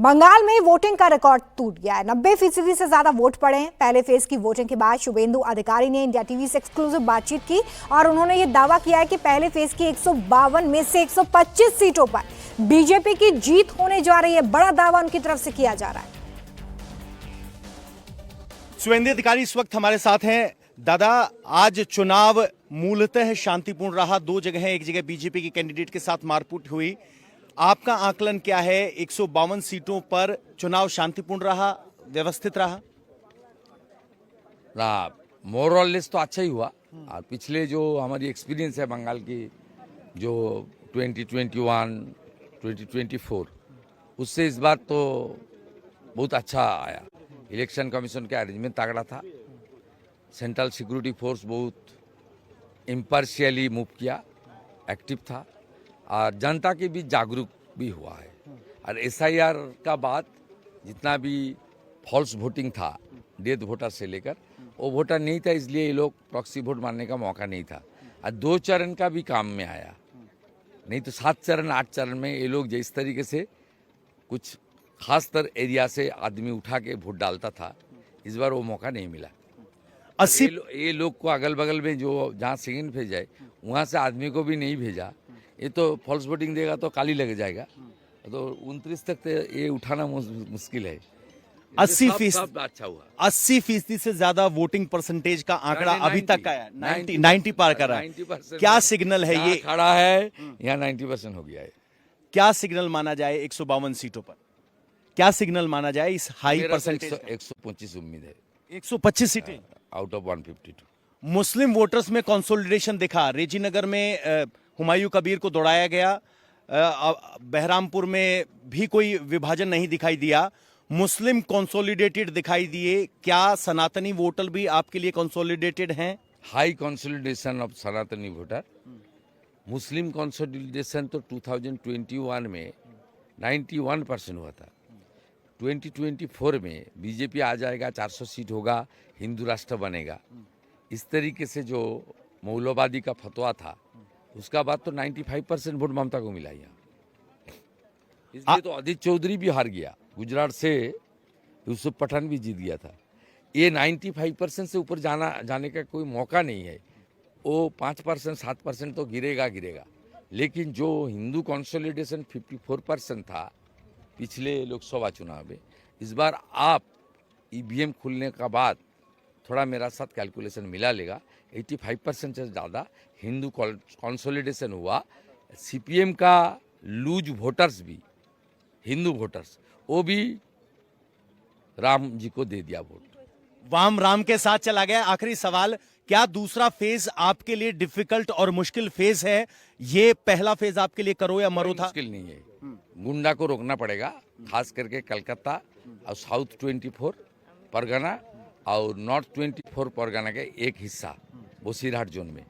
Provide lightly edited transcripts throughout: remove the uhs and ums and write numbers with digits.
बंगाल में वोटिंग का रिकॉर्ड टूट गया है। 90% से ज्यादा वोट पड़े हैं। पहले फेज की वोटिंग के बाद शुभेंदु अधिकारी ने इंडिया टीवी से एक्सक्लूसिव बातचीत की और उन्होंने ये दावा किया है कि पहले फेज की 152 में से 125 सीटों पर बीजेपी की जीत होने जा रही है। बड़ा दावा उनकी तरफ से किया जा रहा है। शुभेंदु अधिकारी इस वक्त हमारे साथ हैं। दादा, आज चुनाव मूलतः शांतिपूर्ण रहा। दो जगह, एक जगह बीजेपी के कैंडिडेट के साथ मारपीट हुई। आपका आकलन क्या है? 152 सीटों पर चुनाव शांतिपूर्ण रहा, व्यवस्थित रहा? मोर और लेस तो अच्छा ही हुआ। और पिछले जो हमारी एक्सपीरियंस है बंगाल की, जो 2021, 2024, उससे इस बार तो बहुत अच्छा आया। इलेक्शन कमीशन का अरेंजमेंट तगड़ा था। सेंट्रल सिक्योरिटी फोर्स बहुत इम्पार्शियली मूव किया, एक्टिव था और जनता के बीच जागरूक भी हुआ है। और एसआईआर का बाद जितना भी फॉल्स वोटिंग था, डेथ वोटर से लेकर, वो वोटर नहीं था, इसलिए ये लोग प्रॉक्सी वोट मारने का मौका नहीं था। और 2 चरण का भी काम में आया, नहीं तो 7 चरण 8 चरण में ये लोग जिस तरीके से कुछ खासतर एरिया से आदमी उठा के वोट डालता था, इस बार वो मौका नहीं मिला। 80 ये लोग को अगल बगल में जो जहाँ सेकेंड फेज है वहाँ से आदमी को भी नहीं भेजा। ये तो फॉल्स वोटिंग देगा तो काली लग जाएगा। तो 29 तक तो ये उठाना मुश्किल है। 80% अच्छा हुआ। 80% से ज्यादा वोटिंग परसेंटेज का आंकड़ा अभी तक आया। 90 पार कर रहा है। 90%। क्या सिग्नल है ये? खड़ा है यहाँ 90% हो गया है। क्या सिग्नल माना जाए 152 सीटों पर? क्या सिग्नल माना जाए इस हाई परसेंटेज? 125 उम्मीद है। 125 सीटें आउट ऑफ 152। मुस्लिम वोटर्स में कंसोलिडेशन दिखा। रेजीनगर में हुमायूं कबीर को दौड़ाया गया। बहरामपुर में भी कोई विभाजन नहीं दिखाई दिया। मुस्लिम कंसोलिडेटेड दिखाई दिए। क्या सनातनी वोटर भी आपके लिए कंसोलिडेटेड हैं? हाई कंसोलिडेशन ऑफ सनातनी वोटर। मुस्लिम कंसोलिडेशन तो 2021 में 91% हुआ था। 2024 में बीजेपी आ जाएगा, 400 सीट होगा, हिंदू राष्ट्र बनेगा। इस तरीके से जो मौलवादी का फतवा था, उसका बाद तो 95% वोट ममता को मिला यहाँ। इसलिए तो अदित चौधरी भी हार गया। गुजरात से यूसुफ पठान भी जीत गया था। ये 95% से ऊपर जाने का कोई मौका नहीं है। वो 5%, 7% तो गिरेगा। लेकिन जो हिंदू कंसोलिडेशन 54% था पिछले लोकसभा चुनाव में, इस बार आप ईवीएम खुलने का बाद थोड़ा मेरा साथ कैलकुलेशन मिला लेगा, 85% से ज़्यादा हिंदू कंसोलिडेशन हुआ। सीपीएम का लूज वोटर्स भी, हिंदू वोटर्स, वो भी राम जी को दे दिया वोट। वाम राम के साथ चला गया। आखिरी सवाल, क्या दूसरा फेज आपके लिए डिफिकल्ट और मुश्किल फेज है? ये पहला फेज आपके लिए करो या मरो था? मुश्किल नहीं है। गुंडा को रोकना पड़ेगा, खास करके कलकत्ता और साउथ 24 परगना और नॉर्थ 24 परगना के एक हिस्सा बसीरहाट जोन में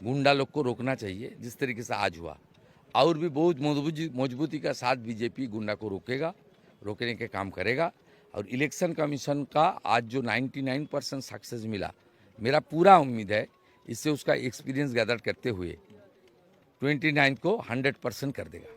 गुंडा लोग को रोकना चाहिए, जिस तरीके से आज हुआ। और भी बहुत मजबूती का साथ बीजेपी गुंडा को रोकने के काम करेगा। और इलेक्शन कमीशन का आज जो 99% सक्सेस मिला, मेरा पूरा उम्मीद है इससे उसका एक्सपीरियंस गैदर करते हुए 29 को 100% कर देगा।